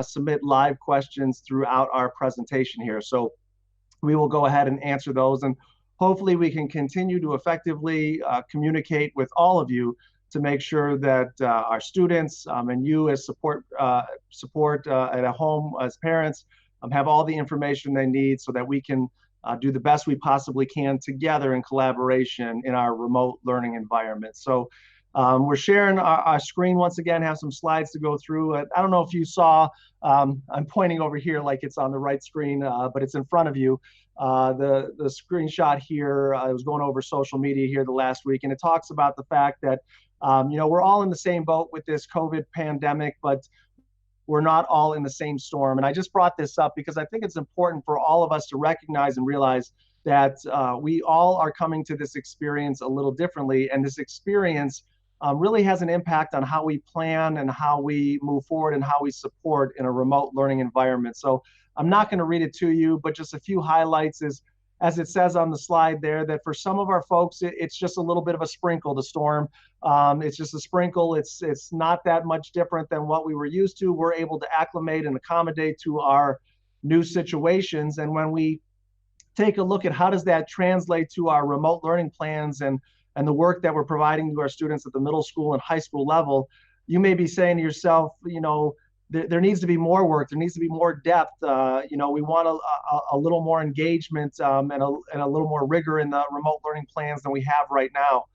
submit live questions throughout our presentation here. So we will go ahead and answer those, and hopefully we can continue to effectively communicate with all of you to make sure that our students and you as support at home as parents have all the information they need so that we can do the best we possibly can together in collaboration in our remote learning environment. So we're sharing our screen once again, have some slides to go through. I don't know if you saw, I'm pointing over here like it's on the right screen, but it's in front of you. The screenshot here, I was going over social media here the last week, and it talks about the fact that, we're all in the same boat with this COVID pandemic, but we're not all in the same storm. And I just brought this up because I think it's important for all of us to recognize and realize that we all are coming to this experience a little differently. And this experience really has an impact on how we plan and how we move forward and how we support in a remote learning environment. So I'm not going to read it to you, but just a few highlights is, as it says on the slide there, that for some of our folks, it's just a little bit of a sprinkle, the storm. It's just a sprinkle. It's not that much different than what we were used to. We're able to acclimate and accommodate to our new situations. And when we take a look at how does that translate to our remote learning plans and the work that we're providing to our students at the middle school and high school level, you may be saying to yourself, there needs to be more work. There needs to be more depth. We want a little more engagement and a little more rigor in the remote learning plans than we have right now.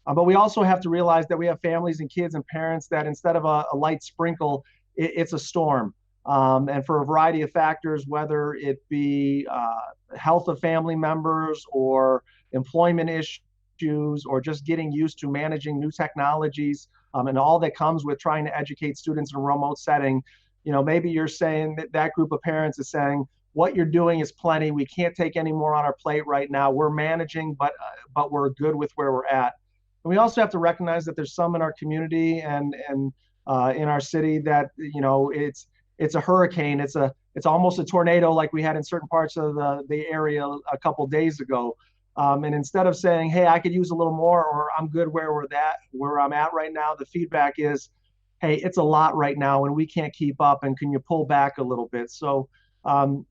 But we also have to realize that we have families and kids and parents that instead of a light sprinkle, it's a storm. And for a variety of factors, whether it be health of family members or employment issues or just getting used to managing new technologies, and all that comes with trying to educate students in a remote setting, maybe you're saying that group of parents is saying, what you're doing is plenty. We can't take any more on our plate right now. We're managing, but we're good with where we're at. And we also have to recognize that there's some in our community and in our city that, it's a hurricane. It's almost a tornado like we had in certain parts of the area a couple of days ago. And instead of saying, hey, I could use a little more, or I'm good where I'm at right now, the feedback is, hey, it's a lot right now and we can't keep up, and can you pull back a little bit? So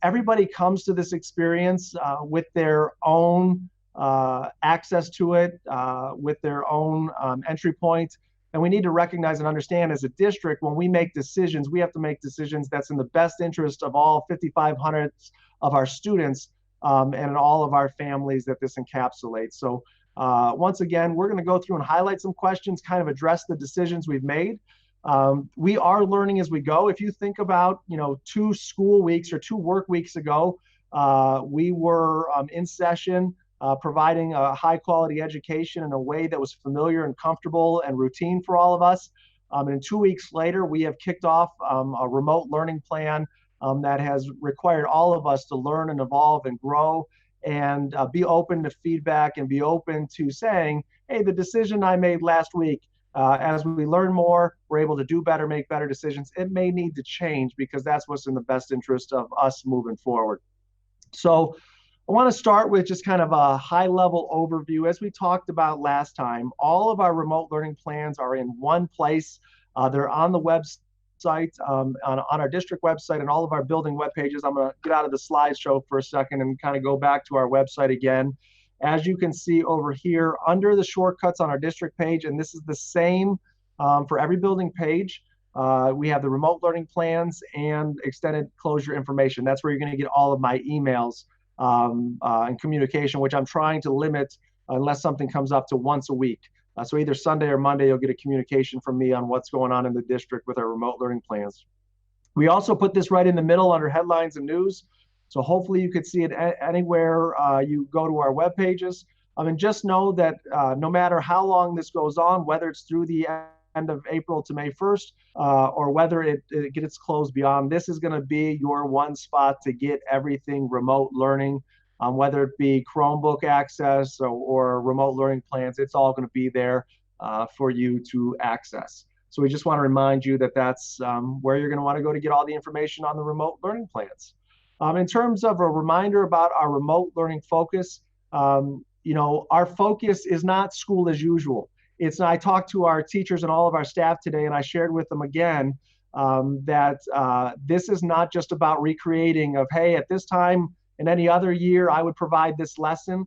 everybody comes to this experience with their own access to it, with their own entry point. And we need to recognize and understand as a district, when we make decisions, we have to make decisions that's in the best interest of all 5,500 of our students and all of our families that this encapsulates. So once again, we're going to go through and highlight some questions, kind of address the decisions we've made. We are learning as we go. If you think about, 2 school weeks or 2 work weeks ago, we were in session providing a high quality education in a way that was familiar and comfortable and routine for all of us. And 2 weeks later, we have kicked off a remote learning plan that has required all of us to learn and evolve and grow and be open to feedback and be open to saying, hey, the decision I made last week, as we learn more, we're able to do better, make better decisions. It may need to change because that's what's in the best interest of us moving forward. So I want to start with just kind of a high level overview. As we talked about last time, all of our remote learning plans are in one place. They're on the website, on our district website and all of our building web pages. I'm going to get out of the slideshow for a second and kind of go back to our website again. As you can see over here under the shortcuts on our district page, and this is the same for every building page, we have the remote learning plans and extended closure information. That's where you're going to get all of my emails and communication, which I'm trying to limit unless something comes up to once a week. So either Sunday or Monday, you'll get a communication from me on what's going on in the district with our remote learning plans. We also put this right in the middle under headlines and news. So hopefully you could see it anywhere you go to our web pages. And just know that no matter how long this goes on, whether it's through the end of April to May 1st, or whether it gets closed beyond, this is going to be your one spot to get everything remote learning. Whether it be Chromebook access or remote learning plans, it's all going to be there for you to access. So we just want to remind you that that's where you're going to want to go to get all the information on the remote learning plans. In terms of a reminder about our remote learning focus, our focus is not school as usual. I talked to our teachers and all of our staff today, and I shared with them again this is not just about recreating of, hey, at this time in any other year, I would provide this lesson.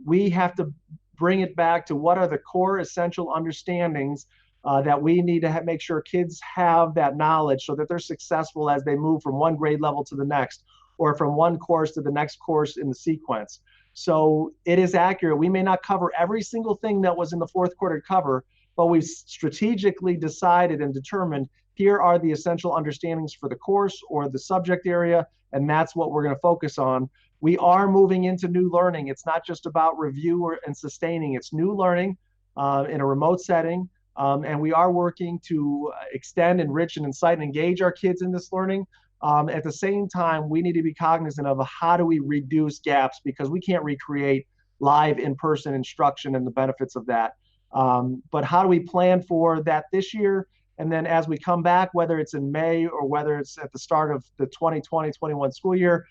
We have to bring it back to what are the core essential understandings that we need to make sure kids have that knowledge so that they're successful as they move from one grade level to the next, or from one course to the next course in the sequence. So it is accurate. We may not cover every single thing that was in the fourth quarter cover, but we've strategically decided and determined here are the essential understandings for the course or the subject area, and that's what we're going to focus on. We are moving into new learning. It's not just about review and sustaining. It's new learning in a remote setting. And we are working to extend, enrich, and incite and engage our kids in this learning. At the same time, we need to be cognizant of how do we reduce gaps, because we can't recreate live in-person instruction and the benefits of that. But how do we plan for that this year? And then as we come back, whether it's in May or whether it's at the start of the 2020-21 school year,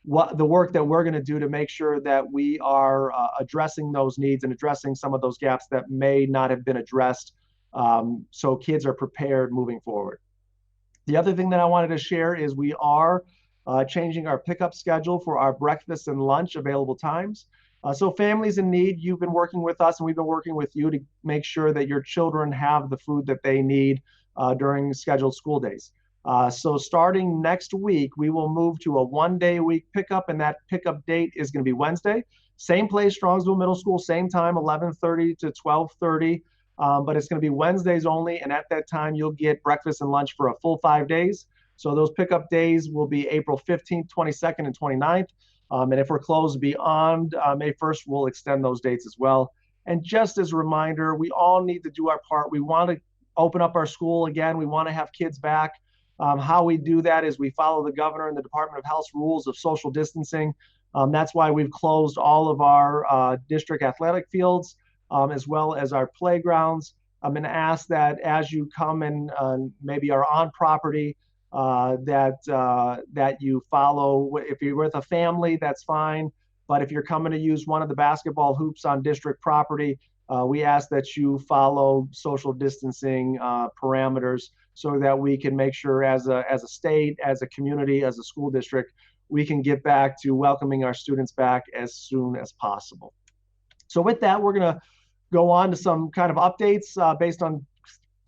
what the work that we're going to do to make sure that we are addressing those needs and addressing some of those gaps that may not have been addressed, so kids are prepared moving forward. The other thing that I wanted to share is we are changing our pickup schedule for our breakfast and lunch available times. So families in need, you've been working with us and we've been working with you to make sure that your children have the food that they need during scheduled school days. So starting next week, we will move to a one-day-a-week pickup, and that pickup date is going to be Wednesday. Same place, Strongsville Middle School, same time, 11:30 to 12:30, but it's going to be Wednesdays only, and at that time, you'll get breakfast and lunch for a full 5 days. So those pickup days will be April 15th, 22nd, and 29th. And if we're closed beyond May 1st, we'll extend those dates as well. And just as a reminder, we all need to do our part. We want to open up our school again. We want to have kids back. How we do that is we follow the governor and the Department of Health's rules of social distancing. That's why we've closed all of our district athletic fields, as well as our playgrounds. I'm going to ask that as you come and maybe are on property, that you follow. If you're with a family, that's fine. But if you're coming to use one of the basketball hoops on district property, we ask that you follow social distancing parameters so that we can make sure as a state, as a community, as a school district, we can get back to welcoming our students back as soon as possible. So with that, we're going to go on to some kind of updates based on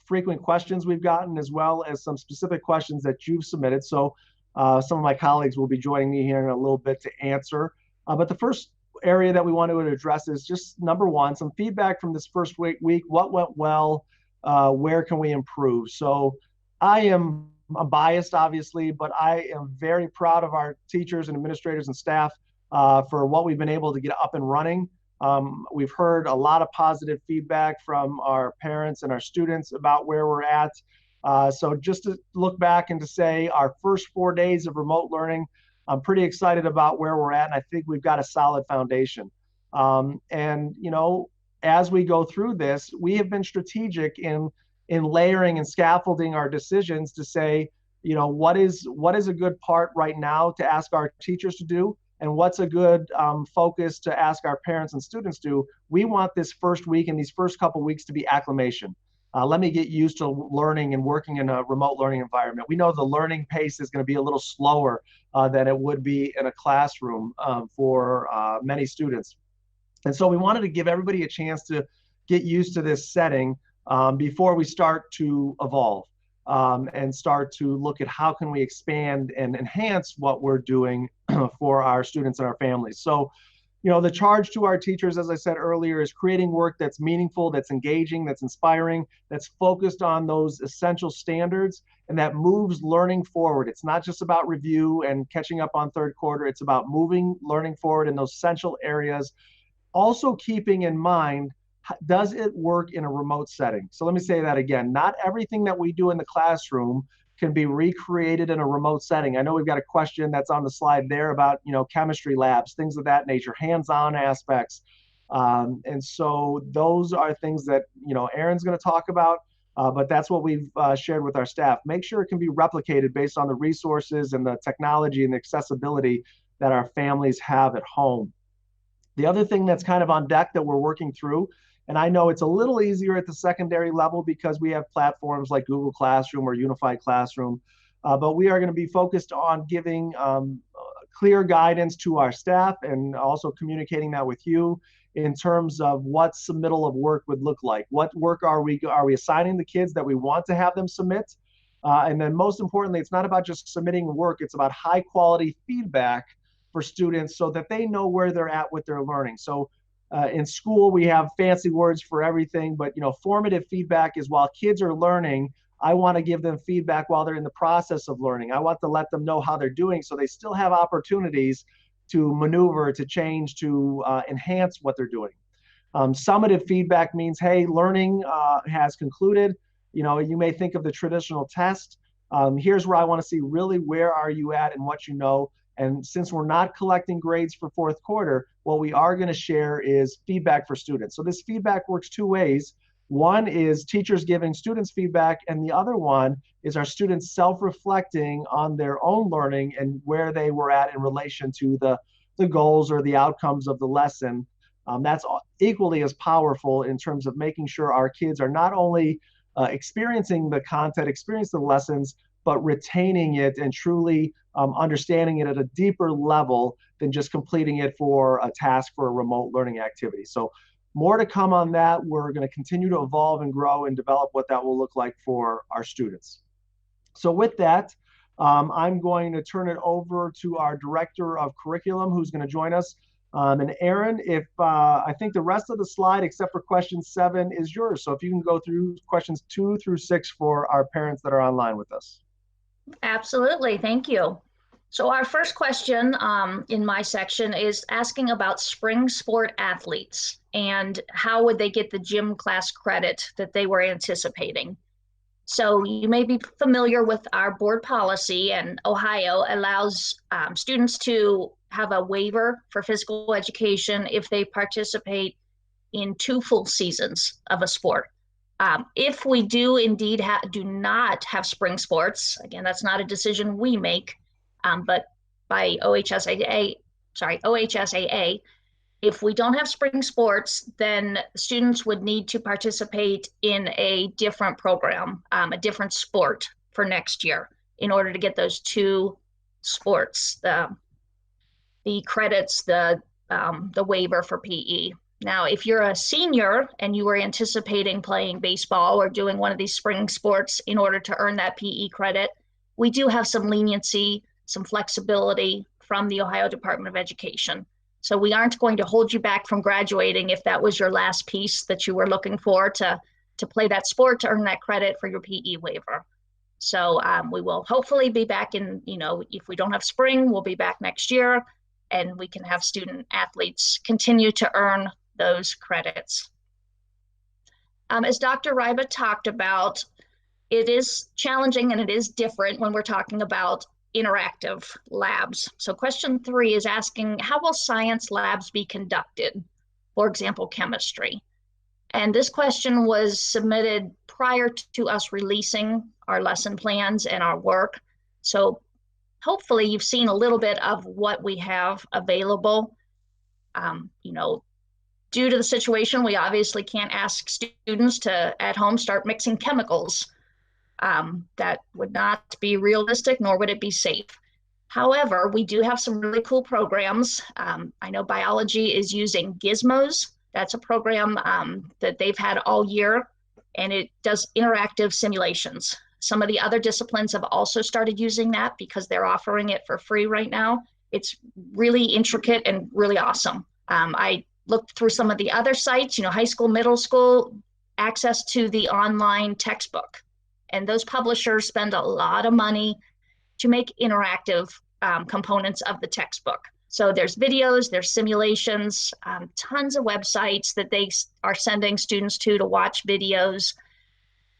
frequent questions we've gotten, as well as some specific questions that you've submitted. So some of my colleagues will be joining me here in a little bit to answer. But the first area that we want to address is just number one, some feedback from this first week. What went well? Where can we improve? So I'm biased, obviously, but I am very proud of our teachers and administrators and staff for what we've been able to get up and running. We've heard a lot of positive feedback from our parents and our students about where we're at. So just to look back and to say our first 4 days of remote learning, I'm pretty excited about where we're at, and I think we've got a solid foundation. And as we go through this, we have been strategic in layering and scaffolding our decisions to say, what is a good part right now to ask our teachers to do, and what's a good focus to ask our parents and students to do. We want this first week and these first couple weeks to be acclimation. Let me get used to learning and working in a remote learning environment. We know the learning pace is going to be a little slower than it would be in a classroom for many students. And so we wanted to give everybody a chance to get used to this setting before we start to evolve and start to look at how can we expand and enhance what we're doing for our students and our families. So, the charge to our teachers, as I said earlier, is creating work that's meaningful, that's engaging, that's inspiring, that's focused on those essential standards, and that moves learning forward. It's not just about review and catching up on third quarter. It's about moving learning forward in those essential areas. Also keeping in mind, does it work in a remote setting? So let me say that again. Not everything that we do in the classroom can be recreated in a remote setting. I know we've got a question that's on the slide there about, chemistry labs, things of that nature, hands-on aspects. And so those are things that, Aaron's going to talk about, but that's what we've shared with our staff. Make sure it can be replicated based on the resources and the technology and the accessibility that our families have at home. The other thing that's kind of on deck that we're working through And I know it's a little easier at the secondary level because we have platforms like Google Classroom or Unified Classroom, but we are going to be focused on giving clear guidance to our staff and also communicating that with you in terms of what submittal of work would look like. What work are we assigning the kids that we want to have them submit? And then most importantly, it's not about just submitting work, it's about high quality feedback for students so that they know where they're at with their learning. So in school, we have fancy words for everything, but formative feedback is while kids are learning, I want to give them feedback while they're in the process of learning. I want to let them know how they're doing so they still have opportunities to maneuver, to change, to enhance what they're doing. Summative feedback means, hey, learning has concluded. You may think of the traditional test. Here's where I want to see really where are you at and what you know. And since we're not collecting grades for fourth quarter, what we are going to share is feedback for students. So this feedback works two ways. One is teachers giving students feedback, and the other one is our students self-reflecting on their own learning and where they were at in relation to the goals or the outcomes of the lesson. That's equally as powerful in terms of making sure our kids are not only experiencing the content, experiencing the lessons, but retaining it and truly understanding it at a deeper level than just completing it for a task for a remote learning activity. So more to come on that. We're going to continue to evolve and grow and develop what that will look like for our students. So with that, I'm going to turn it over to our Director of Curriculum, who's going to join us. And Aaron, if I think the rest of the slide, except for question 7, is yours. So if you can go through questions 2 through 6 for our parents that are online with us. Absolutely, thank you. So our first question in my section is asking about spring sport athletes and how would they get the gym class credit that they were anticipating. So you may be familiar with our board policy, and Ohio allows students to have a waiver for physical education if they participate in 2 full seasons of a sport. If we do indeed do not have spring sports, again, that's not a decision we make, but by OHSAA, if we don't have spring sports, then students would need to participate in a different program, a different sport for next year in order to get those 2 sports, the credits, the waiver for PE. Now, if you're a senior and you were anticipating playing baseball or doing one of these spring sports in order to earn that PE credit, we do have some leniency, some flexibility from the Ohio Department of Education. So we aren't going to hold you back from graduating if that was your last piece that you were looking for to play that sport to earn that credit for your PE waiver. So we will hopefully be back in, if we don't have spring, we'll be back next year and we can have student athletes continue to earn those credits. As Dr. Ryba talked about, it is challenging and it is different when we're talking about interactive labs. So question 3 is asking, how will science labs be conducted? For example, chemistry. And this question was submitted prior to us releasing our lesson plans and our work. So hopefully you've seen a little bit of what we have available. Due to the situation, we obviously can't ask students to at home start mixing chemicals. That would not be realistic, nor would it be safe. However, we do have some really cool programs. I know biology is using Gizmos. That's a program that they've had all year, and it does interactive simulations. Some of the other disciplines have also started using that because they're offering it for free right now. It's really intricate and really awesome. I looked through some of the other sites, high school, middle school, access to the online textbook. And those publishers spend a lot of money to make interactive components of the textbook. So there's videos, there's simulations, tons of websites that they are sending students to watch videos.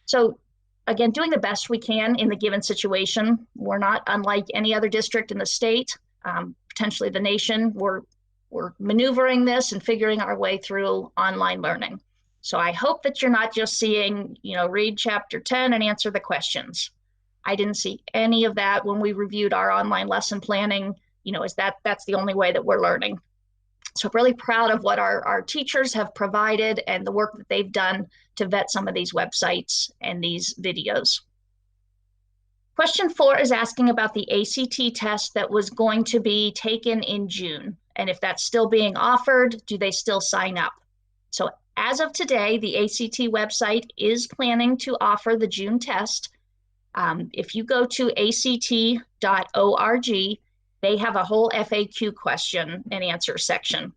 So again, doing the best we can in the given situation. We're not unlike any other district in the state, potentially the nation. We're maneuvering this and figuring our way through online learning. So I hope that you're not just seeing, read chapter 10 and answer the questions. I didn't see any of that when we reviewed our online lesson planning, that's the only way that we're learning. So really proud of what our teachers have provided and the work that they've done to vet some of these websites and these videos. Question 4 is asking about the ACT test that was going to be taken in June. And if that's still being offered, do they still sign up? So as of today, the ACT website is planning to offer the June test. If you go to act.org, they have a whole FAQ question and answer section.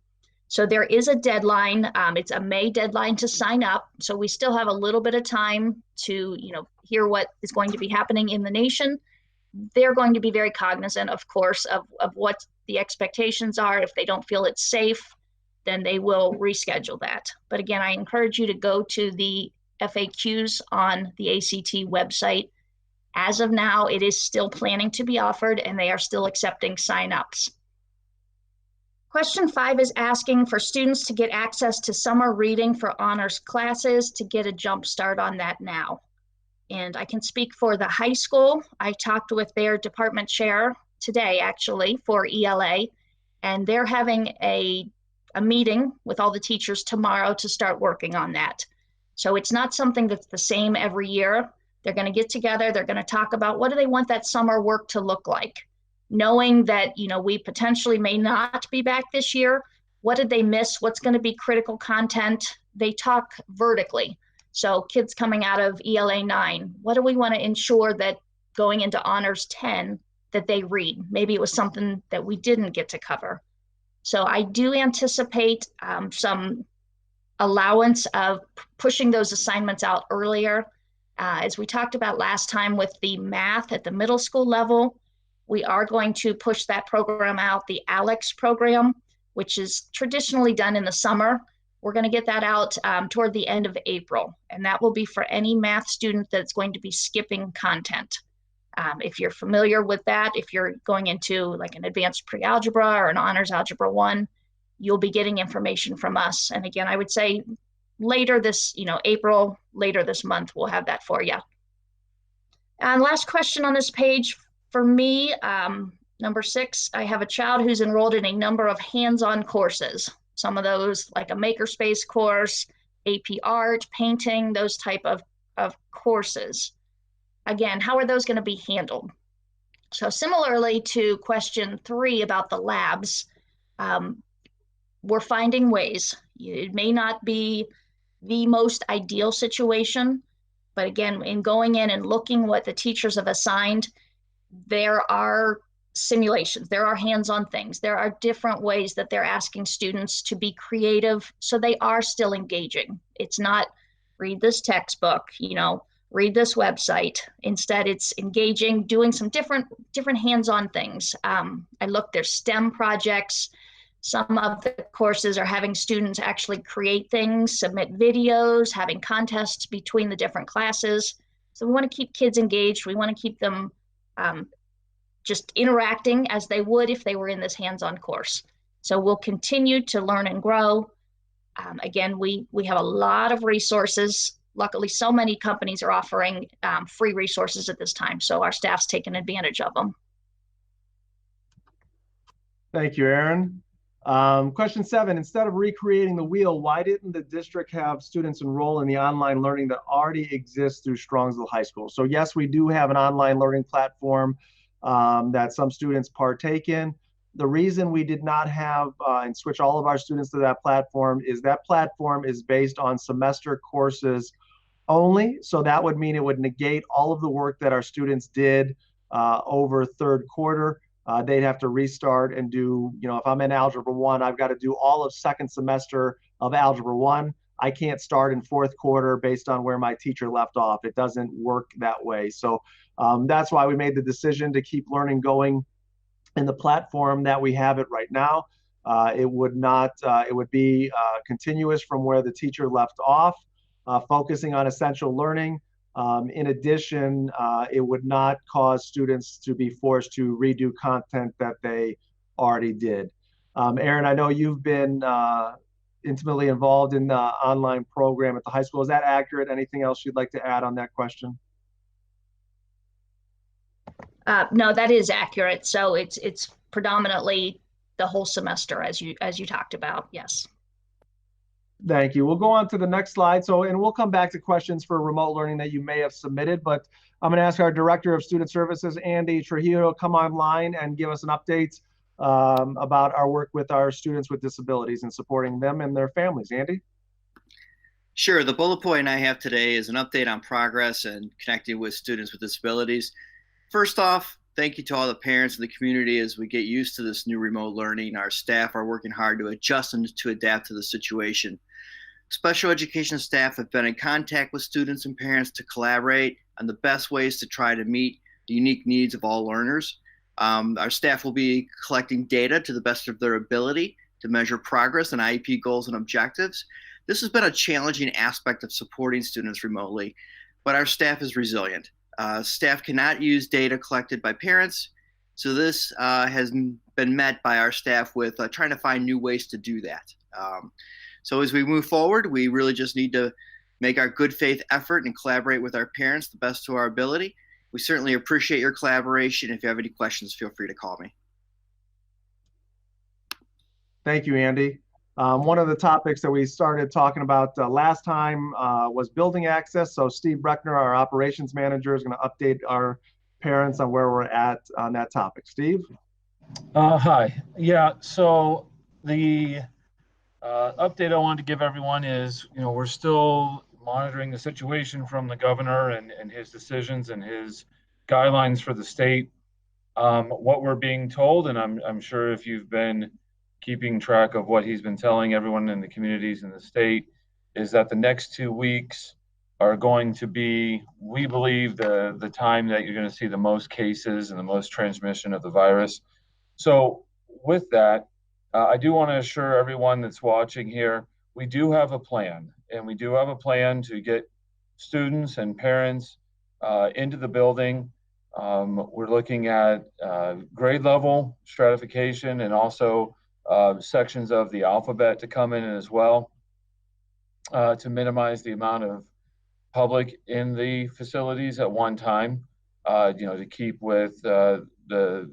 So there is a deadline. It's a May deadline to sign up. So we still have a little bit of time to, hear what is going to be happening in the nation. They're going to be very cognizant, of course, of what the expectations are. If they don't feel it's safe, then they will reschedule that. But again, I encourage you to go to the FAQs on the ACT website. As of now, it is still planning to be offered, and they are still accepting signups. Question 5 is asking for students to get access to summer reading for honors classes to get a jump start on that now. And I can speak for the high school. I talked with their department chair today, actually, for ELA, and they're having a meeting with all the teachers tomorrow to start working on that. So it's not something that's the same every year. They're going to get together. They're going to talk about what do they want that summer work to look like, knowing that, we potentially may not be back this year. What did they miss? What's going to be critical content? They talk vertically. So kids coming out of ELA 9, what do we want to ensure that going into honors 10 that they read? Maybe it was something that we didn't get to cover. So I do anticipate some allowance of pushing those assignments out earlier. As we talked about last time with the math at the middle school level, we are going to push that program out, the ALEX program, which is traditionally done in the summer. We're going to get that out toward the end of April, and that will be for any math student that's going to be skipping content. If you're familiar with that, if you're going into like an advanced pre-algebra or an honors algebra 1, you'll be getting information from us. And again, I would say later this, April, later this month, we'll have that for you. And last question on this page for me, number 6, I have a child who's enrolled in a number of hands-on courses. Some of those like a makerspace course, AP art, painting, those type of courses. Again, how are those going to be handled? So similarly to question 3 about the labs, we're finding ways. It may not be the most ideal situation, but again, in going in and looking what the teachers have assigned, there are simulations, there are hands-on things, there are different ways that they're asking students to be creative, so they are still engaging. It's not read this textbook, read this website. Instead, it's engaging, doing some different hands-on things. I looked, there's STEM projects. Some of the courses are having students actually create things, submit videos, having contests between the different classes. So we want to keep kids engaged. We want to keep them just interacting as they would if they were in this hands-on course. So we'll continue to learn and grow. Again, we have a lot of resources. Luckily, so many companies are offering free resources at this time. So our staff's taking advantage of them. Thank you, Erin. Question 7, instead of recreating the wheel, why didn't the district have students enroll in the online learning that already exists through Strongsville High School? So yes, we do have an online learning platform that some students partake in. The reason we did not have and switch all of our students to that platform is based on semester courses only. So that would mean it would negate all of the work that our students did over third quarter. They'd have to restart and do, if I'm in Algebra 1, I've got to do all of second semester of Algebra 1. I can't start in fourth quarter based on where my teacher left off. It doesn't work that way. So that's why we made the decision to keep learning going in the platform that we have it right now. It would be continuous from where the teacher left off, focusing on essential learning. In addition, it would not cause students to be forced to redo content that they already did. Erin, I know you've been intimately involved in the online program at the high school. Is that accurate? Anything else you'd like to add on that question? No, that is accurate. So it's predominantly the whole semester, as you talked about. Yes. Thank you. We'll go on to the next slide. And we'll come back to questions for remote learning that you may have submitted, but I'm going to ask our Director of Student Services, Andy Trujillo, to come online and give us an update about our work with our students with disabilities and supporting them and their families. Andy? Sure. The bullet point I have today is an update on progress and connecting with students with disabilities. First off, thank you to all the parents in the community as we get used to this new remote learning. Our staff are working hard to adjust and to adapt to the situation. Special education staff have been in contact with students and parents to collaborate on the best ways to try to meet the unique needs of all learners. Our staff will be collecting data to the best of their ability to measure progress and IEP goals and objectives. This has been a challenging aspect of supporting students remotely, but our staff is resilient. Staff cannot use data collected by parents, so this has been met by our staff with trying to find new ways to do that. So as we move forward, we really just need to make our good faith effort and collaborate with our parents the best to our ability. We certainly appreciate your collaboration. If you have any questions, feel free to call me. Thank you, Andy. One of the topics that we started talking about last time was building access. So Steve Breckner, our operations manager, is going to update our parents on where we're at on that topic. Steve? Hi. Yeah, so the update I wanted to give everyone is, we're still monitoring the situation from the governor and his decisions and his guidelines for the state. What we're being told, and I'm sure if you've been keeping track of what he's been telling everyone in the communities in the state, is that the next 2 weeks are going to be, we believe, the time that you're going to see the most cases and the most transmission of the virus. So with that, I do want to assure everyone that's watching here, we do have a plan, and we do have a plan to get students and parents into the building. We're looking at grade level stratification and also sections of the alphabet to come in as well to minimize the amount of public in the facilities at one time, to keep with the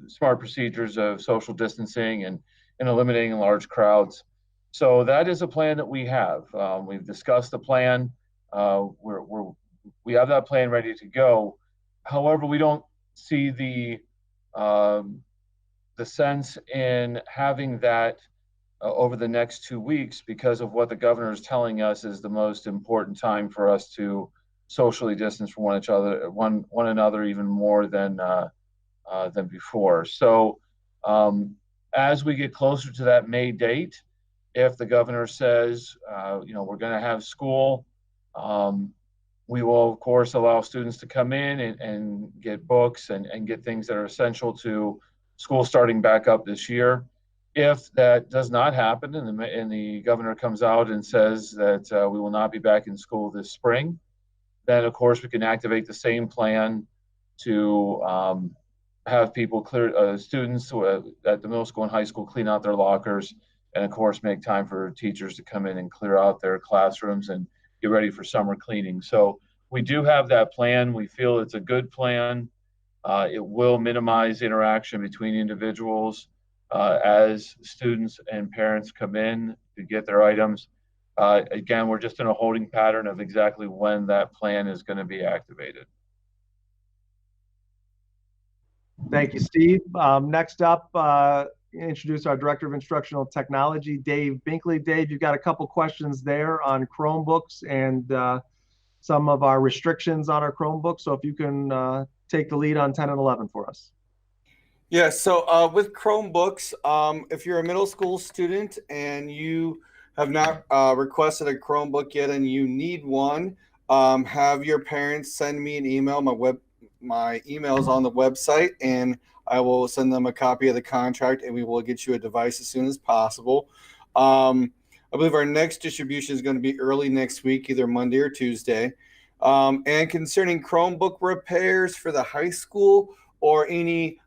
smart procedures of social distancing and eliminating large crowds. So that is a plan that we have. We've discussed the plan. We have that plan ready to go. However, we don't see the sense in having that over the next 2 weeks because of what the governor is telling us is the most important time for us to socially distance from one another even more than before. So as we get closer to that May date, if the governor says, we're going to have school, we will, of course, allow students to come in and get books and get things that are essential to school starting back up this year. If that does not happen and the governor comes out and says that we will not be back in school this spring, then, of course, we can activate the same plan to have people students at the middle school and high school clean out their lockers and, of course, make time for teachers to come in and clear out their classrooms and get ready for summer cleaning. So we do have that plan. We feel it's a good plan. It will minimize interaction between individuals as students and parents come in to get their items. Again, we're just in a holding pattern of exactly when that plan is going to be activated. Thank you, Steve. Next up, introduce our Director of Instructional Technology, Dave Binkley. Dave, you've got a couple questions there on Chromebooks and some of our restrictions on our Chromebooks. So if you can take the lead on 10 and 11 for us. Yeah, so with Chromebooks, if you're a middle school student and you have not requested a Chromebook yet and you need one, have your parents send me an email. My email is on the website, and I will send them a copy of the contract, and we will get you a device as soon as possible. I believe our next distribution is going to be early next week, either Monday or Tuesday. And concerning Chromebook repairs for the high school or any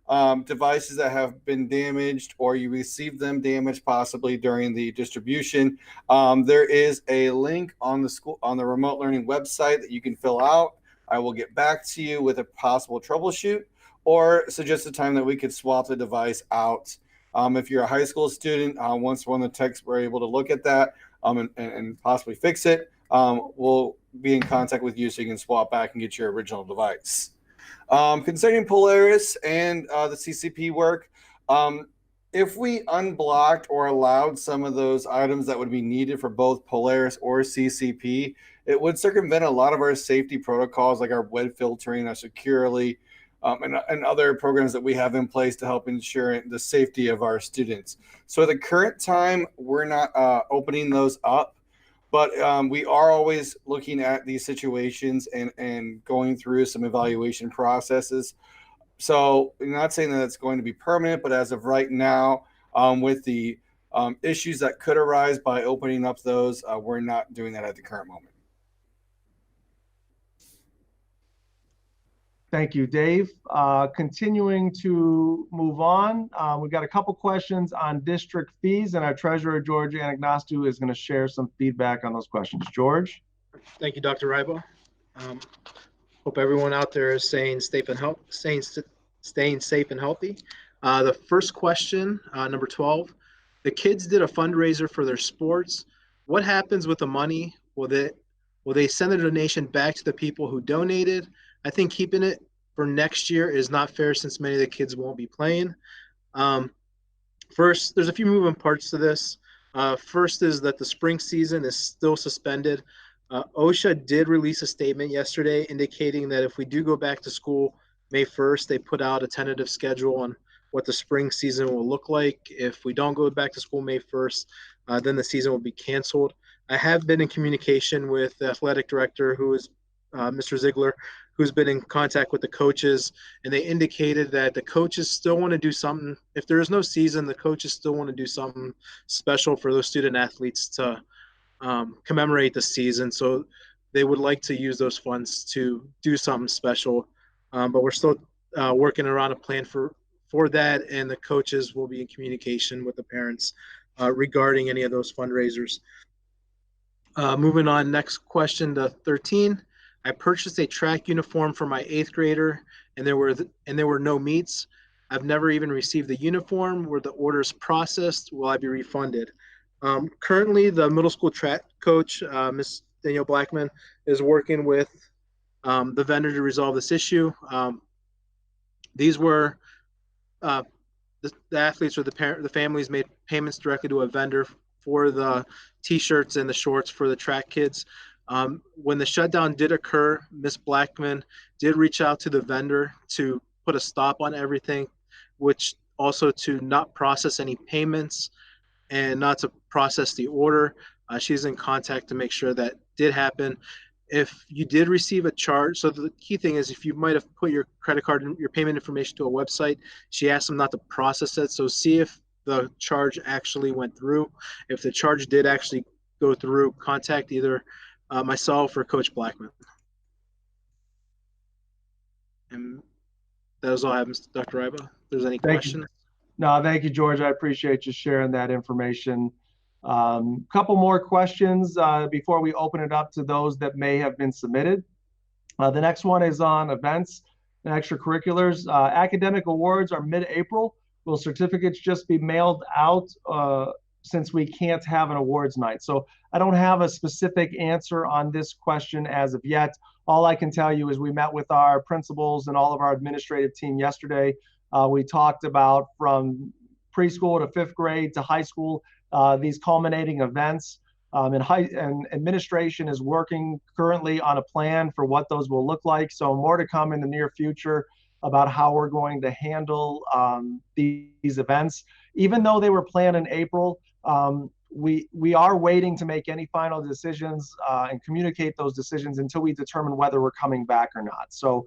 devices that have been damaged or you received them damaged possibly during the distribution, there is a link on the remote learning website that you can fill out. I will get back to you with a possible troubleshoot or suggest a time that we could swap the device out If you're a high school student, once one of the techs were able to look at that and possibly fix it, we'll be in contact with you so you can swap back and get your original device. Concerning Polaris and the CCP work, if we unblocked or allowed some of those items that would be needed for both Polaris or CCP, it would circumvent a lot of our safety protocols like our web filtering, our securely, and other programs that we have in place to help ensure the safety of our students. So at the current time, we're not opening those up, but we are always looking at these situations and going through some evaluation processes. So I'm not saying that it's going to be permanent, but as of right now, with the issues that could arise by opening up those, we're not doing that at the current moment. Thank you, Dave. Continuing to move on, we've got a couple questions on district fees, and our treasurer, George Anagnostou, is going to share some feedback on those questions. George? Thank you, Dr. Rybo. Hope everyone out there is staying safe and healthy. The first question, number 12, the kids did a fundraiser for their sports. What happens with the money? Will they send the donation back to the people who donated? I think keeping it for next year is not fair since many of the kids won't be playing. First, there's a few moving parts to this. First is that the spring season is still suspended. OSHA did release a statement yesterday indicating that if we do go back to school May 1st, they put out a tentative schedule on what the spring season will look like. If we don't go back to school May 1st, then the season will be canceled. I have been in communication with the athletic director, who is Mr. Ziegler, who's been in contact with the coaches, and they indicated that the coaches still want to do something. If there is no season, the coaches still want to do something special for those student athletes to commemorate the season. So they would like to use those funds to do something special. But we're still working around a plan for that, and the coaches will be in communication with the parents regarding any of those fundraisers. Moving on, next question to 13. I purchased a track uniform for my 8th grader, and there were no meets. I've never even received the uniform. Were the orders processed? Will I be refunded? Currently, the middle school track coach, Ms. Danielle Blackman, is working with the vendor to resolve this issue. These were the athletes or the families made payments directly to a vendor for the T-shirts and the shorts for the track kids. When the shutdown did occur, Ms. Blackman did reach out to the vendor to put a stop on everything, which also to not process any payments and not to process the order. She's in contact to make sure that did happen. If you did receive a charge, so the key thing is if you might have put your credit card and your payment information to a website, she asked them not to process it. So see if the charge actually went through. If the charge did actually go through, contact either myself or Coach Blackman. And that is all I have, Dr. Rybo. If there's any questions. No, thank you, George. I appreciate you sharing that information. Couple more questions before we open it up to those that may have been submitted. The next one is on events and extracurriculars. Academic awards are mid-April. Will certificates just be mailed out since we can't have an awards night? So I don't have a specific answer on this question as of yet. All I can tell you is we met with our principals and all of our administrative team yesterday. We talked about from preschool to 5th grade to high school, these culminating events. And administration is working currently on a plan for what those will look like. So more to come in the near future about how we're going to handle these events. Even though they were planned in April, we are waiting to make any final decisions and communicate those decisions until we determine whether we're coming back or not. So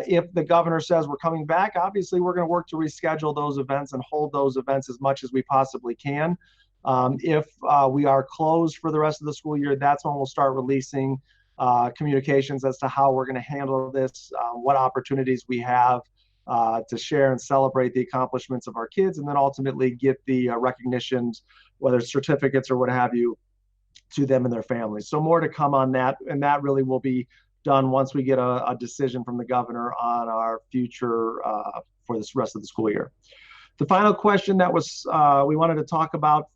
if the governor says we're coming back, obviously we're going to work to reschedule those events and hold those events as much as we possibly can. If we are closed for the rest of the school year, that's when we'll start releasing communications as to how we're going to handle this, what opportunities we have to share and celebrate the accomplishments of our kids, and then ultimately get the recognitions, whether it's certificates or what have you, to them and their families. So more to come on that, and that really will be done once we get a decision from the governor on our future for this rest of the school year. The final question that was we wanted to talk about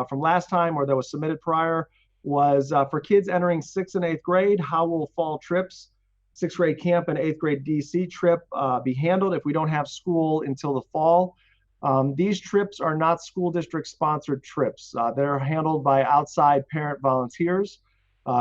from last time, or that was submitted prior, was for kids entering 6th and 8th grade, how will fall trips, 6th grade camp and 8th grade DC trip be handled if we don't have school until the fall? These trips are not school district sponsored trips. They're handled by outside parent volunteers.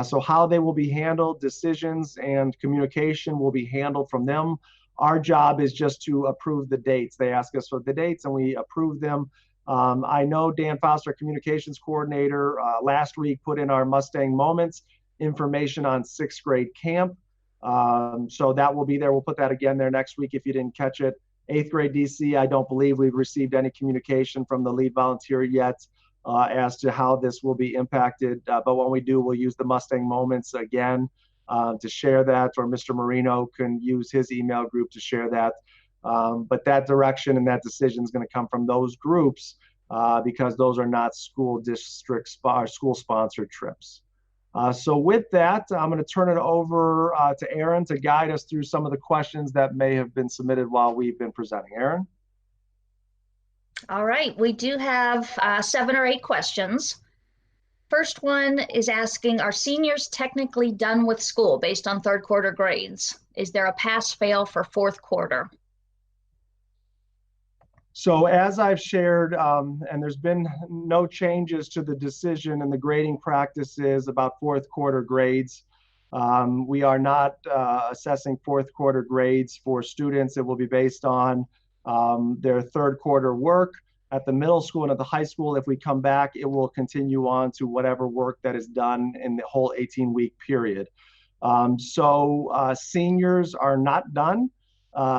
So how they will be handled, decisions and communication will be handled from them. Our job is just to approve the dates. They ask us for the dates and we approve them. I know Dan Foster, communications coordinator, last week put in our Mustang Moments information on 6th grade camp. So that will be there. We'll put that again there next week if you didn't catch it. 8th grade DC, I don't believe we've received any communication from the lead volunteer yet as to how this will be impacted. But when we do, we'll use the Mustang Moments again to share that, or Mr. Marino can use his email group to share that. But that direction and that decision is going to come from those groups because those are not school district school sponsored trips. So with that, I'm going to turn it over to Aaron to guide us through some of the questions that may have been submitted while we've been presenting. Aaron? All right, we do have 7 or 8 questions. First one is asking, are seniors technically done with school based on 3rd quarter grades? Is there a pass-fail for 4th quarter? So as I've shared, and there's been no changes to the decision and the grading practices about 4th quarter grades. We are not assessing 4th quarter grades for students. It will be based on their 3rd quarter work at the middle school and at the high school. If we come back, it will continue on to whatever work that is done in the whole 18-week period. So seniors are not done.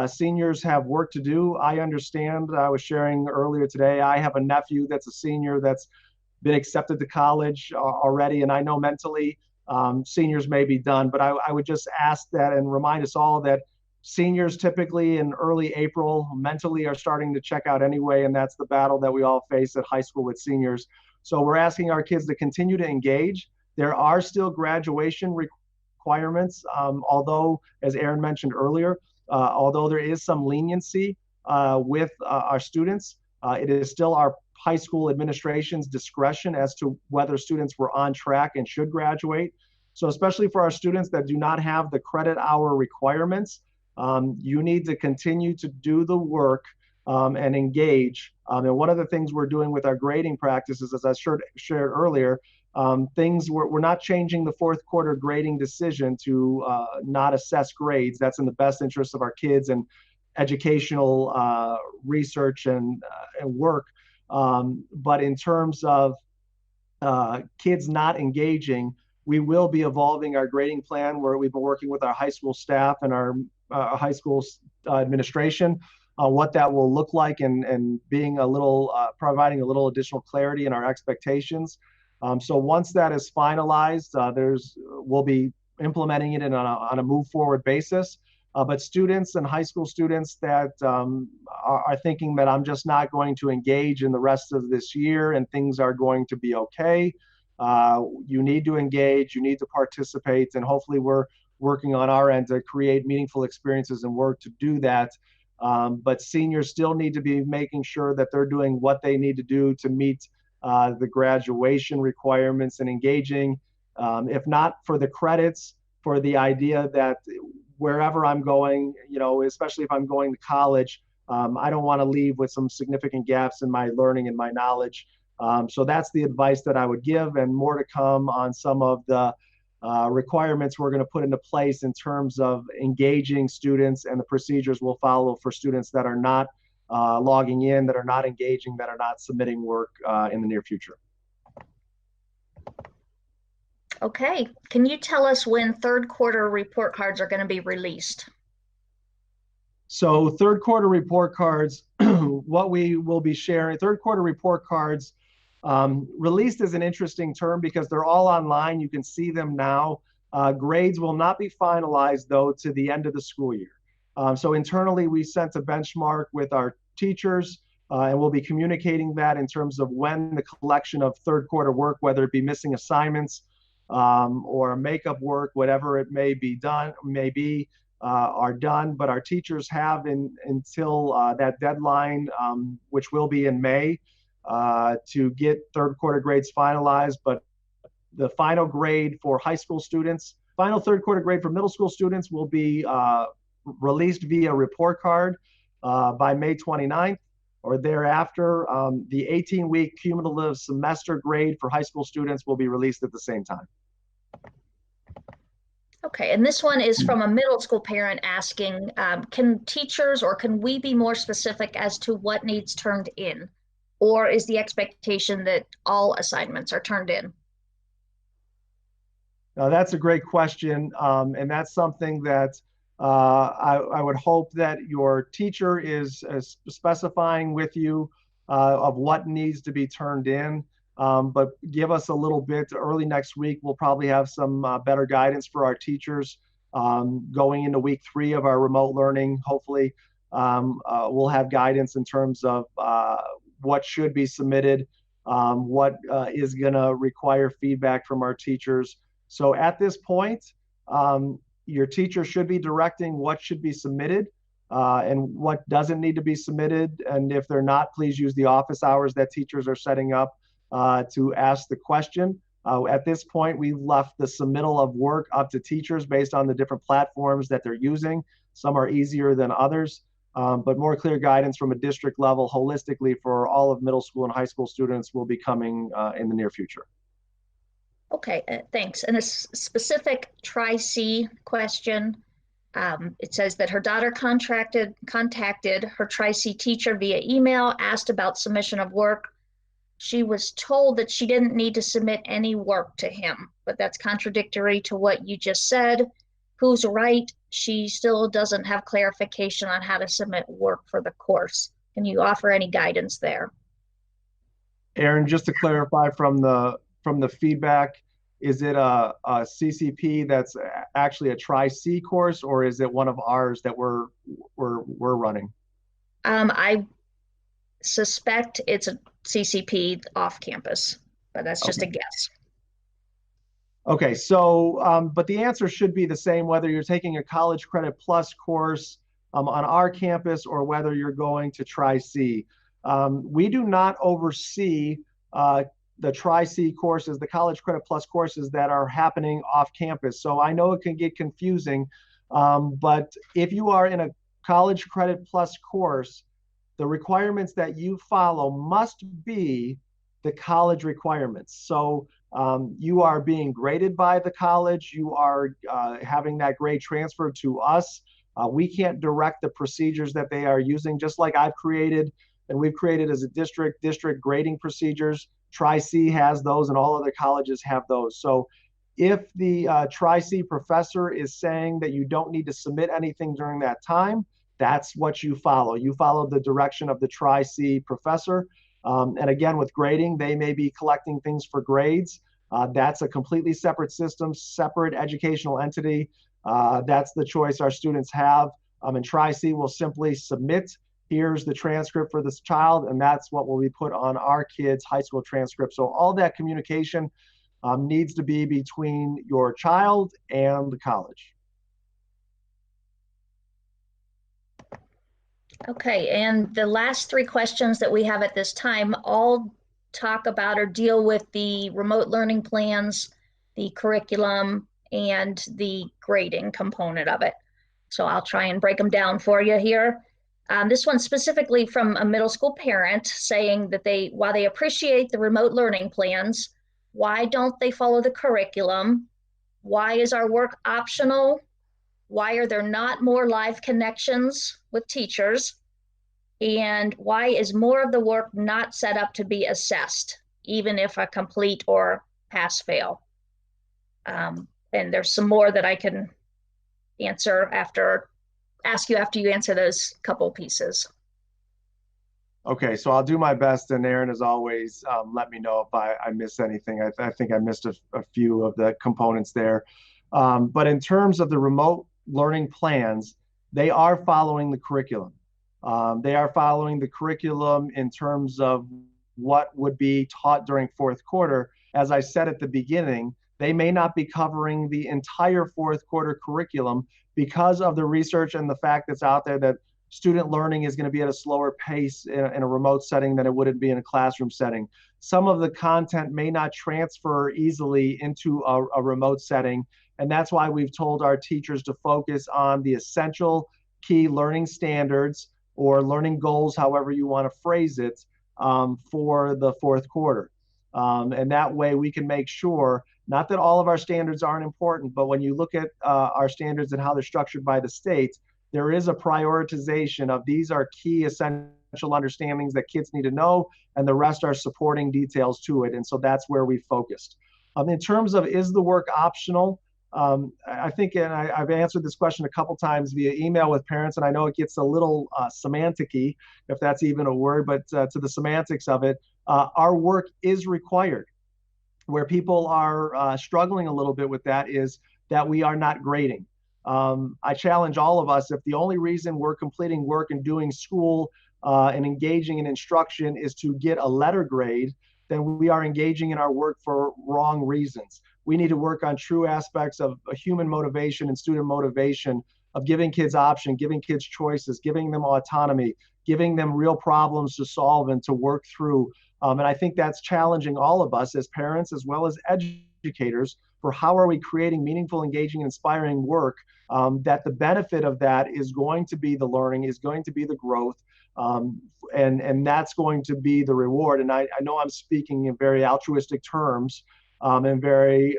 Seniors have work to do. I understand, I was sharing earlier today, I have a nephew that's a senior that's been accepted to college already, and I know mentally seniors may be done, but I would just ask that and remind us all that seniors typically in early April mentally are starting to check out anyway, and that's the battle that we all face at high school with seniors. So we're asking our kids to continue to engage. There are still graduation requirements, although, as Aaron mentioned earlier, although there is some leniency with our students, it is still our high school administration's discretion as to whether students were on track and should graduate. So especially for our students that do not have the credit hour requirements, you need to continue to do the work and engage. And one of the things we're doing with our grading practices, as I shared earlier, we're not changing the 4th quarter grading decision to not assess grades. That's in the best interest of our kids and educational research and work. But in terms of kids not engaging, we will be evolving our grading plan, where we've been working with our high school staff and our high school administration, what that will look like, and being a little, providing a little additional clarity in our expectations. So once that is finalized, we'll be implementing it on a move forward basis. But students and high school students that are thinking that I'm just not going to engage in the rest of this year and things are going to be okay, you need to engage, you need to participate, and hopefully we're working on our end to create meaningful experiences and work to do that. But seniors still need to be making sure that they're doing what they need to do to meet the graduation requirements and engaging, if not for the credits, for the idea that wherever I'm going, especially if I'm going to college, I don't want to leave with some significant gaps in my learning and my knowledge. So that's the advice that I would give, and more to come on some of the requirements we're going to put into place in terms of engaging students and the procedures we'll follow for students that are not logging in, that are not engaging, that are not submitting work in the near future. Okay, can you tell us when 3rd quarter report cards are going to be released? So 3rd quarter report cards, what we will be sharing, 3rd quarter report cards, released is an interesting term because they're all online. You can see them now. Grades will not be finalized, though, to the end of the school year. So internally, we sent a benchmark with our teachers, and we'll be communicating that in terms of when the collection of 3rd quarter work, whether it be missing assignments or makeup work, whatever it may be, are done, but our teachers have until that deadline, which will be in May, to get third quarter grades finalized. But the final grade for high school students, final third quarter grade for middle school students will be released via report card by May 29th or thereafter. The 18-week cumulative semester grade for high school students will be released at the same time. Okay, and this one is from a middle school parent asking, can teachers or can we be more specific as to what needs turned in? Or is the expectation that all assignments are turned in? That's a great question, and that's something that I would hope that your teacher is specifying with you of what needs to be turned in. But give us a little bit. Early next week, we'll probably have some better guidance for our teachers going into week 3 of our remote learning. Hopefully, we'll have guidance in terms of what should be submitted, what is going to require feedback from our teachers. So at this point, your teacher should be directing what should be submitted and what doesn't need to be submitted. And if they're not, please use the office hours that teachers are setting up to ask the question. At this point, we've left the submittal of work up to teachers based on the different platforms that they're using. Some are easier than others, but more clear guidance from a district level holistically for all of middle school and high school students will be coming in the near future. Okay, thanks. And a specific Tri-C question. It says that her daughter contacted her Tri-C teacher via email, asked about submission of work. She was told that she didn't need to submit any work to him, but that's contradictory to what you just said. Who's right? She still doesn't have clarification on how to submit work for the course. Can you offer any guidance there? Aaron, just to clarify from the feedback, is it a CCP that's actually a Tri-C course, or is it one of ours that we're running? I suspect it's a CCP off campus, but that's just a guess. Okay, so but the answer should be the same whether you're taking a College Credit Plus course on our campus or whether you're going to Tri-C. We do not oversee the Tri-C courses, the College Credit Plus courses that are happening off campus. So I know it can get confusing, but if you are in a College Credit Plus course, the requirements that you follow must be the college requirements. So you are being graded by the college, you are having that grade transferred to us. We can't direct the procedures that they are using, just like I've created and we've created as a district grading procedures. Tri-C has those and all other colleges have those. So if the Tri-C professor is saying that you don't need to submit anything during that time, that's what you follow. You follow the direction of the Tri-C professor. And again, with grading, they may be collecting things for grades. That's a completely separate system, separate educational entity. That's the choice our students have. And Tri-C will simply submit, here's the transcript for this child, and that's what will be put on our kids' high school transcript. So all that communication needs to be between your child and the college. Okay, and the last 3 questions that we have at this time all talk about or deal with the remote learning plans, the curriculum, and the grading component of it. So I'll try and break them down for you here. This one specifically from a middle school parent saying that while they appreciate the remote learning plans, why don't they follow the curriculum? Why is our work optional? Why are there not more live connections with teachers? And why is more of the work not set up to be assessed, even if a complete or pass-fail? And there's some more that I can ask you after you answer those couple pieces. Okay, so I'll do my best, and Aaron, as always, let me know if I miss anything. I think I missed a few of the components there. But in terms of the remote learning plans, they are following the curriculum. They are following the curriculum in terms of what would be taught during fourth quarter. As I said at the beginning, They may not be covering the entire fourth quarter curriculum because of the research and the fact that's out there that student learning is going to be at a slower pace in a remote setting than it would be in a classroom setting. Some of the content may not transfer easily into a remote setting. And that's why we've told our teachers to focus on the essential key learning standards or learning goals, however you want to phrase it, for the fourth quarter. And that way we can make sure, not that all of our standards aren't important, but when you look at our standards and how they're structured by the state, there is a prioritization of these are key essential understandings that kids need to know, and the rest are supporting details to it. And so that's where we focused. In terms of is the work optional, I think, and I've answered this question a couple times via email with parents, and I know it gets a little semantic-y, if that's even a word, but to the semantics of it, our work is required. Where people are struggling a little bit with that is that we are not grading. I challenge all of us, if the only reason we're completing work and doing school and engaging in instruction is to get a letter grade, then we are engaging in our work for wrong reasons. We need to work on true aspects of human motivation and student motivation, of giving kids option, giving kids choices, giving them autonomy, giving them real problems to solve and to work through. And I think that's challenging all of us as parents as well as educators for how are we creating meaningful, engaging, inspiring work, that the benefit of that is going to be the learning, is going to be the growth, and that's going to be the reward. And I know I'm speaking in very altruistic terms and very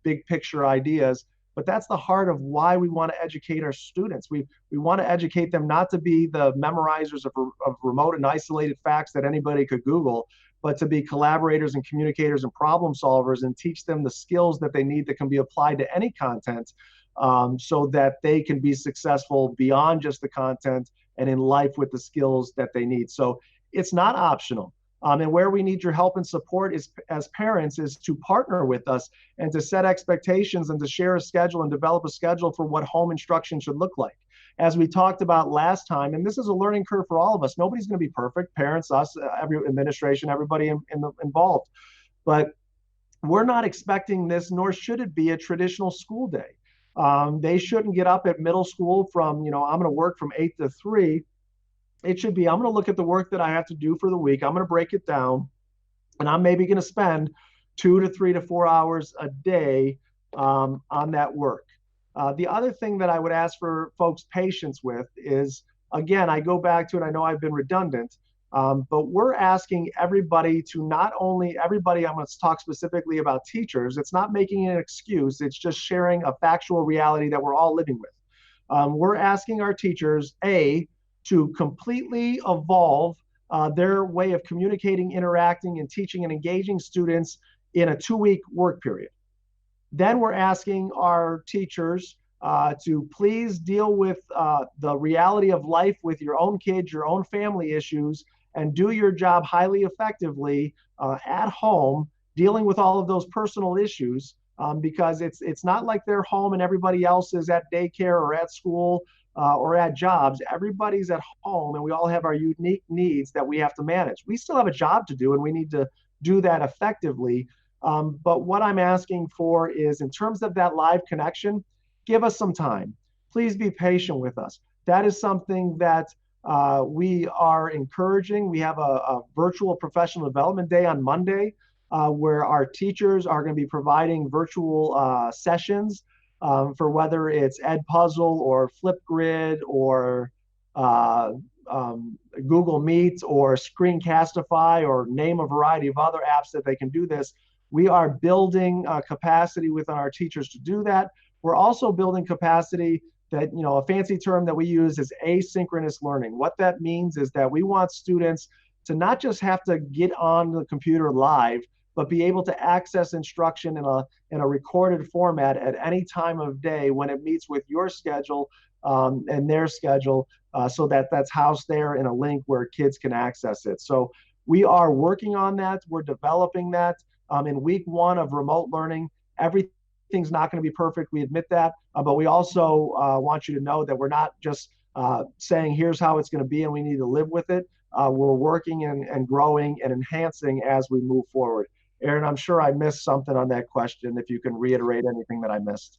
big picture ideas, but that's the heart of why we want to educate our students. We want to educate them not to be the memorizers of remote and isolated facts that anybody could Google, but to be collaborators and communicators and problem solvers, and teach them the skills that they need that can be applied to any content, so that they can be successful beyond just the content and in life with the skills that they need. So it's not optional. And where we need your help and support is, as parents, is to partner with us and to set expectations and to share a schedule and develop a schedule for what home instruction should look like. As we talked about last time, and this is a learning curve for all of us. Nobody's going to be perfect, parents, us, every administration, everybody involved. But we're not expecting this, nor should it be a traditional school day. They shouldn't get up at middle school from, I'm going to work from 8 to 3. It should be, I'm going to look at the work that I have to do for the week. I'm going to break it down, and I'm maybe going to spend 2 to 3 to 4 hours a day on that work. The other thing that I would ask for folks' patience with is, again, I go back to it, I know I've been redundant, but we're asking everybody to not only, everybody, I'm going to talk specifically about teachers, it's not making an excuse, it's just sharing a factual reality that we're all living with. We're asking our teachers, to completely evolve their way of communicating, interacting, and teaching and engaging students in a 2-week work period. Then we're asking our teachers to please deal with the reality of life with your own kids, your own family issues, and do your job highly effectively at home, dealing with all of those personal issues, because it's not like they're home and everybody else is at daycare or at school or at jobs. Everybody's at home, and we all have our unique needs that we have to manage. We still have a job to do, and we need to do that effectively. But what I'm asking for is, in terms of that live connection, give us some time. Please be patient with us. That is something that we are encouraging. We have a virtual professional development day on Monday, where our teachers are going to be providing virtual sessions for whether it's Edpuzzle or Flipgrid or Google Meet or Screencastify, or name a variety of other apps that they can do this. We are building capacity within our teachers to do that. We're also building capacity that, a fancy term that we use is asynchronous learning. What that means is that we want students to not just have to get on the computer live, but be able to access instruction in a recorded format at any time of day when it meets with your schedule and their schedule, so that that's housed there in a link where kids can access it. So we are working on that. We're developing that. In week 1 of remote learning, everything's not going to be perfect. We admit that, but we also want you to know that we're not just saying here's how it's going to be and we need to live with it. We're working and growing and enhancing as we move forward. Erin, I'm sure I missed something on that question. If you can reiterate anything that I missed.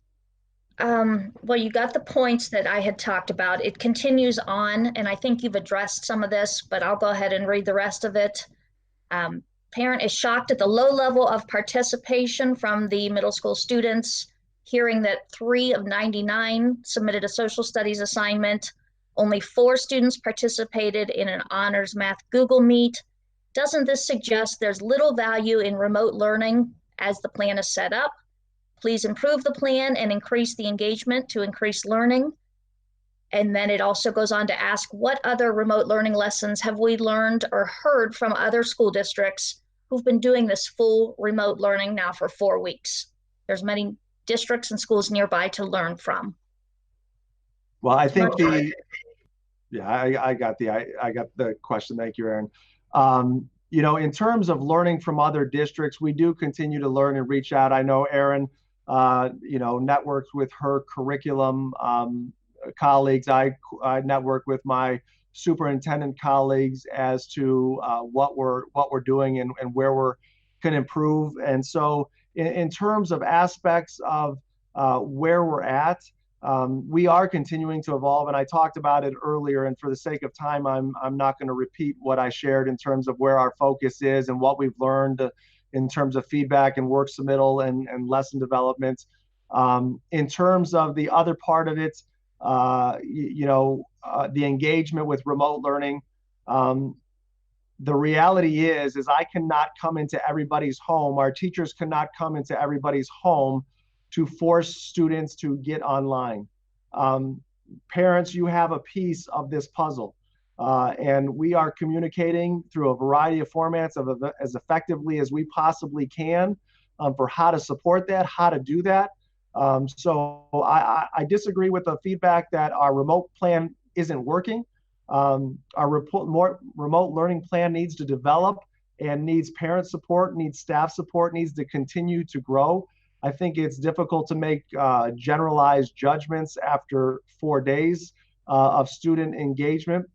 Well, you got the points that I had talked about. It continues on, and I think you've addressed some of this, but I'll go ahead and read the rest of it. Parent is shocked at the low level of participation from the middle school students, hearing that 3 of 99 submitted a social studies assignment. Only 4 students participated in an honors math Google Meet. Doesn't this suggest there's little value in remote learning as the plan is set up? Please improve the plan and increase the engagement to increase learning. And then it also goes on to ask, what other remote learning lessons have we learned or heard from other school districts who've been doing this full remote learning now for 4 weeks? There's many districts and schools nearby to learn from. Well, I think I got the question. Thank you, Erin. In terms of learning from other districts, we do continue to learn and reach out. I know Erin, networks with her curriculum colleagues. I network with my superintendent colleagues as to what we're doing and where we can improve. And so, in terms of aspects of where we're at, we are continuing to evolve, and I talked about it earlier. And for the sake of time, I'm not going to repeat what I shared in terms of where our focus is and what we've learned in terms of feedback and work submittal and lesson development. In terms of the other part of it, the engagement with remote learning. The reality is I cannot come into everybody's home. Our teachers cannot come into everybody's home to force students to get online. Parents, you have a piece of this puzzle. And we are communicating through a variety of formats as effectively as we possibly can for how to support that, how to do that. So I disagree with the feedback that our remote plan isn't working. Our remote learning plan needs to develop and needs parent support, needs staff support, needs to continue to grow. I think it's difficult to make generalized judgments after 4 days of student engagement.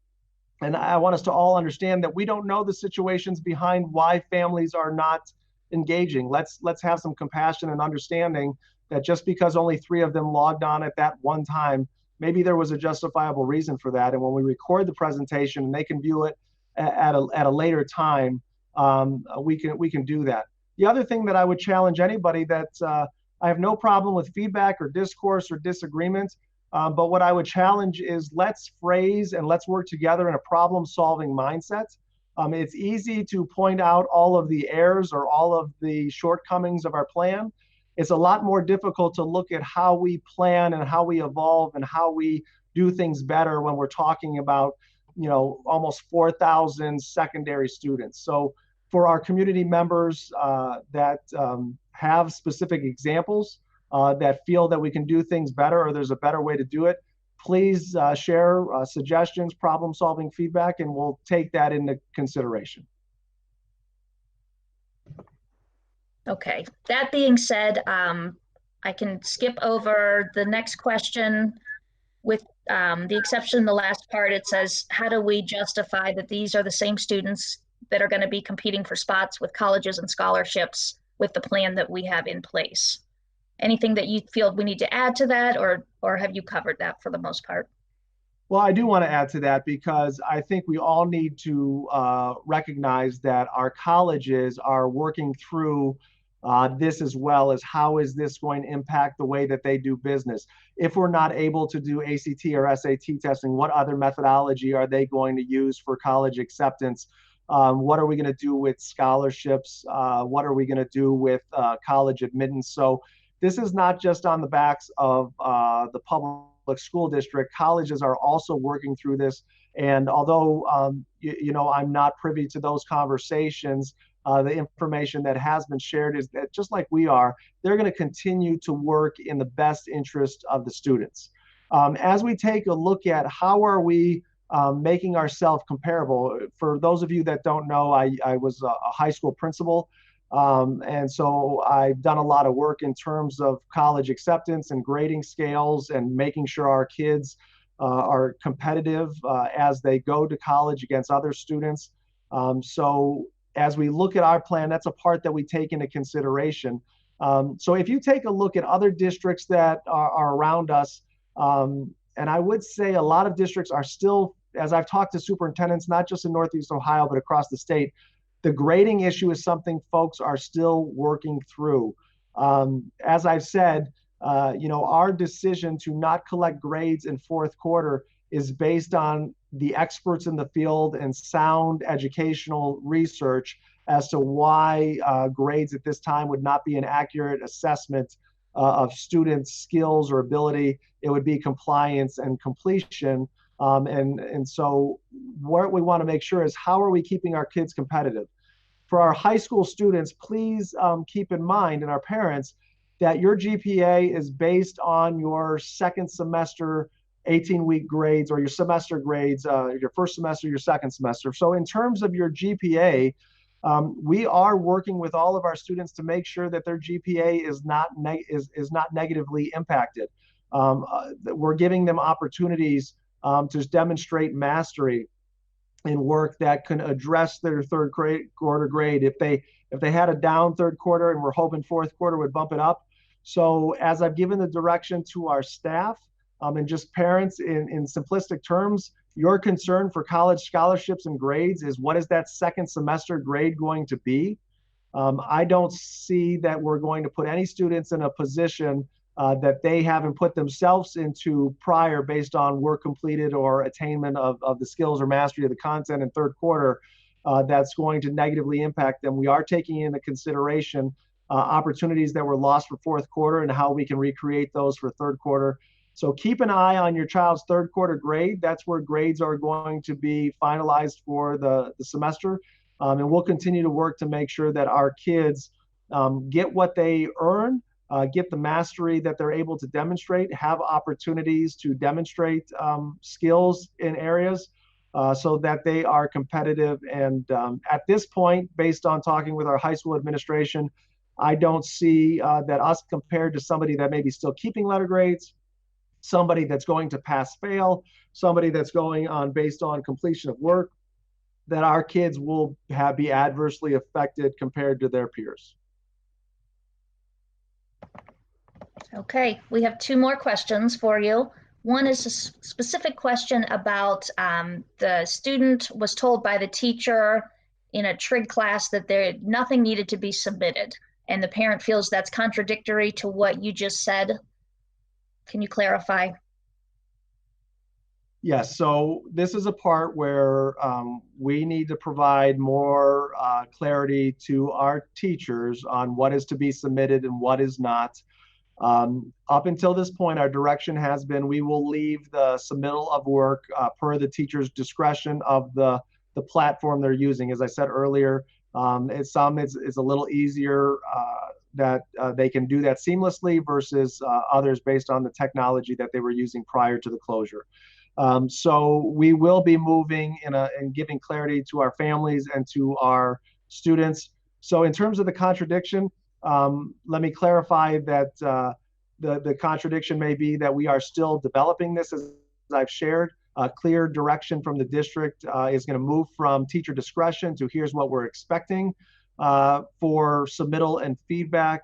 And I want us to all understand that we don't know the situations behind why families are not engaging. Let's have some compassion and understanding that just because only 3 of them logged on at that one time, maybe there was a justifiable reason for that. And when we record the presentation and they can view it at a later time, we can do that. The other thing that I would challenge anybody that I have no problem with feedback or discourse or disagreement, but what I would challenge is let's phrase and let's work together in a problem-solving mindset. It's easy to point out all of the errors or all of the shortcomings of our plan. It's a lot more difficult to look at how we plan and how we evolve and how we do things better when we're talking about, almost 4,000 secondary students. So for our community members that have specific examples that feel that we can do things better or there's a better way to do it, please share suggestions, problem-solving feedback, and we'll take that into consideration. Okay, that being said, I can skip over the next question with the exception, the last part, it says, how do we justify that these are the same students that are going to be competing for spots with colleges and scholarships with the plan that we have in place? Anything that you feel we need to add to that, or have you covered that for the most part? Well, I do want to add to that because I think we all need to recognize that our colleges are working through this as well as how is this going to impact the way that they do business. If we're not able to do ACT or SAT testing, what other methodology are they going to use for college acceptance? What are we going to do with scholarships? What are we going to do with college admittance? So this is not just on the backs of the public school district. Colleges are also working through this. And although, I'm not privy to those conversations, the information that has been shared is that just like we are, they're going to continue to work in the best interest of the students. As we take a look at how are we making ourselves comparable, for those of you that don't know, I was a high school principal. And so I've done a lot of work in terms of college acceptance and grading scales and making sure our kids are competitive as they go to college against other students. So as we look at our plan, that's a part that we take into consideration. So if you take a look at other districts that are around us, and I would say a lot of districts are still, as I've talked to superintendents, not just in Northeast Ohio, but across the state, the grading issue is something folks are still working through. As I've said, our decision to not collect grades in fourth quarter is based on the experts in the field and sound educational research as to why grades at this time would not be an accurate assessment of students' skills or ability. It would be compliance and completion. And so what we want to make sure is, how are we keeping our kids competitive? For our high school students, please keep in mind, and our parents, that your GPA is based on your second semester 18-week grades, or your semester grades, your first semester, your second semester. So in terms of your GPA, we are working with all of our students to make sure that their GPA is not negatively impacted. We're giving them opportunities to demonstrate mastery in work that can address their third quarter grade. If they had a down third quarter, and we're hoping fourth quarter would bump it up. So as I've given the direction to our staff and just parents in simplistic terms, your concern for college scholarships and grades is, what is that second semester grade going to be? I don't see that we're going to put any students in a position that they haven't put themselves into prior, based on work completed or attainment of the skills or mastery of the content in third quarter, that's going to negatively impact them. We are taking into consideration opportunities that were lost for fourth quarter and how we can recreate those for third quarter. So keep an eye on your child's third quarter grade. That's where grades are going to be finalized for the semester. And we'll continue to work to make sure that our kids get what they earn, get the mastery that they're able to demonstrate, have opportunities to demonstrate skills in areas so that they are competitive. And at this point, based on talking with our high school administration, I don't see that us, compared to somebody that may be still keeping letter grades, somebody that's going to pass fail, somebody that's going on based on completion of work, that our kids will be adversely affected compared to their peers. Okay, we have two more questions for you. One is a specific question about the student was told by the teacher in a trig class that nothing needed to be submitted, and the parent feels that's contradictory to what you just said. Can you clarify? Yes, so this is a part where we need to provide more clarity to our teachers on what is to be submitted and what is not. Up until this point, our direction has been, we will leave the submittal of work per the teacher's discretion of the platform they're using. As I said earlier, it's a little easier that they can do that seamlessly versus others based on the technology that they were using prior to the closure. So we will be moving and giving clarity to our families and to our students. So in terms of the contradiction, let me clarify that the contradiction may be that we are still developing this, as I've shared. Clear direction from the district is going to move from teacher discretion to here's what we're expecting for submittal and feedback.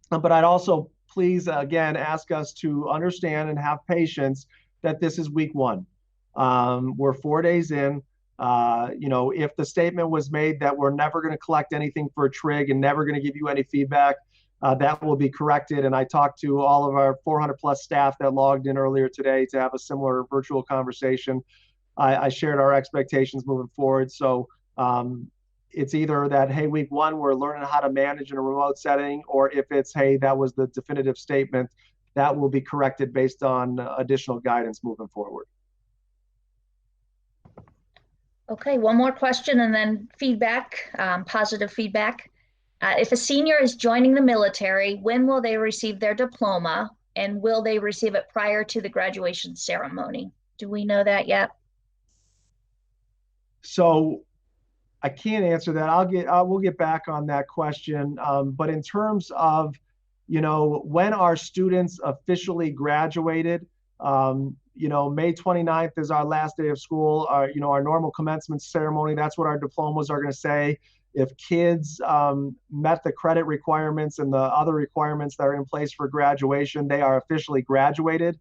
But I'd also please, again, ask us to understand and have patience that this is week one. We're 4 days in. If the statement was made that we're never going to collect anything for a trig and never going to give you any feedback, that will be corrected. And I talked to all of our 400 plus staff that logged in earlier today to have a similar virtual conversation. I shared our expectations moving forward. So it's either that, hey, week one, we're learning how to manage in a remote setting, or if it's, hey, that was the definitive statement, that will be corrected based on additional guidance moving forward. Okay, one more question and then feedback, positive feedback. If a senior is joining the military, when will they receive their diploma, and will they receive it prior to the graduation ceremony? Do we know that yet? So I can't answer that. We'll get back on that question. But in terms of, when our students officially graduated, May 29th is our last day of school. Our normal commencement ceremony, that's what our diplomas are going to say. If kids met the credit requirements and the other requirements that are in place for graduation, they are officially graduated.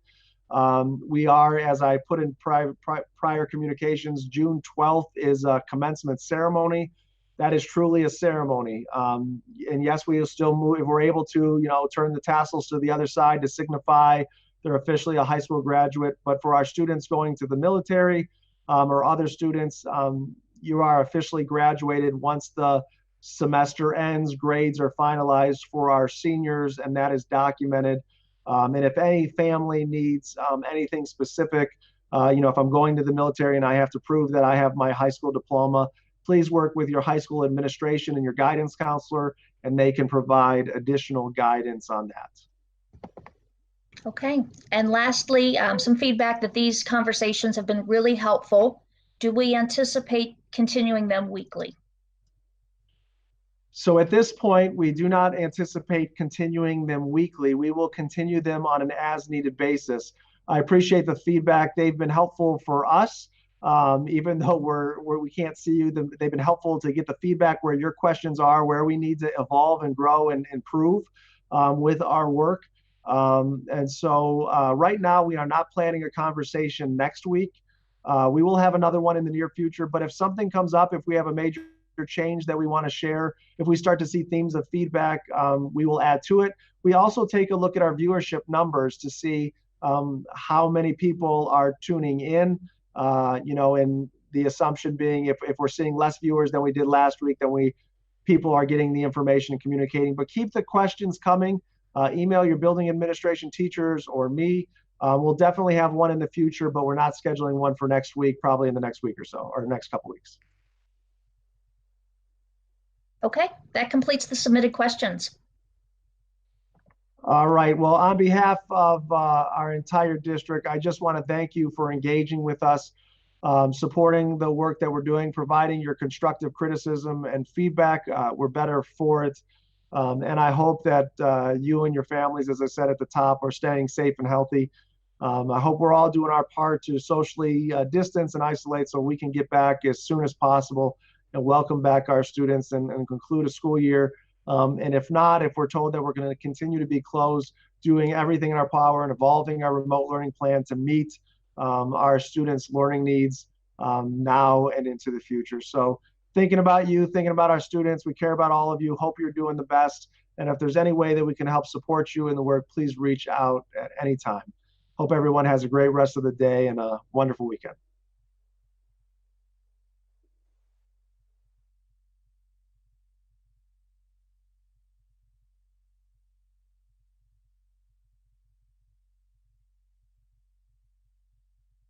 We are, as I put in prior communications, June 12th is a commencement ceremony. That is truly a ceremony. And yes, we will still move, if we're able to, turn the tassels to the other side to signify they're officially a high school graduate. But for our students going to the military or other students, you are officially graduated once the semester ends, grades are finalized for our seniors, and that is documented. And if any family needs anything specific, if I'm going to the military and I have to prove that I have my high school diploma, please work with your high school administration and your guidance counselor, and they can provide additional guidance on that. Okay. And lastly, some feedback that these conversations have been really helpful. Do we anticipate continuing them weekly? So at this point, we do not anticipate continuing them weekly. We will continue them on an as-needed basis. I appreciate the feedback. They've been helpful for us. Even though we can't see you, they've been helpful to get the feedback where your questions are, where we need to evolve and grow and improve with our work. And so right now, we are not planning a conversation next week. We will have another one in the near future, but if something comes up, if we have a major change that we want to share, if we start to see themes of feedback, we will add to it. We also take a look at our viewership numbers to see how many people are tuning in, and the assumption being if we're seeing less viewers than we did last week, then people are getting the information and communicating. But keep the questions coming. Email your building administration teachers or me. We'll definitely have one in the future, but we're not scheduling one for next week, probably in the next week or so, or next couple weeks. Okay, that completes the submitted questions. All right. Well, on behalf of our entire district, I just want to thank you for engaging with us, supporting the work that we're doing, providing your constructive criticism and feedback. We're better for it. And I hope that you and your families, as I said at the top, are staying safe and healthy. I hope we're all doing our part to socially distance and isolate so we can get back as soon as possible and welcome back our students and conclude a school year. And if not, if we're told that we're going to continue to be closed, doing everything in our power and evolving our remote learning plan to meet our students' learning needs now and into the future. So thinking about you, thinking about our students, we care about all of you. Hope you're doing the best. And if there's any way that we can help support you in the work, please reach out at any time. Hope everyone has a great rest of the day and a wonderful weekend.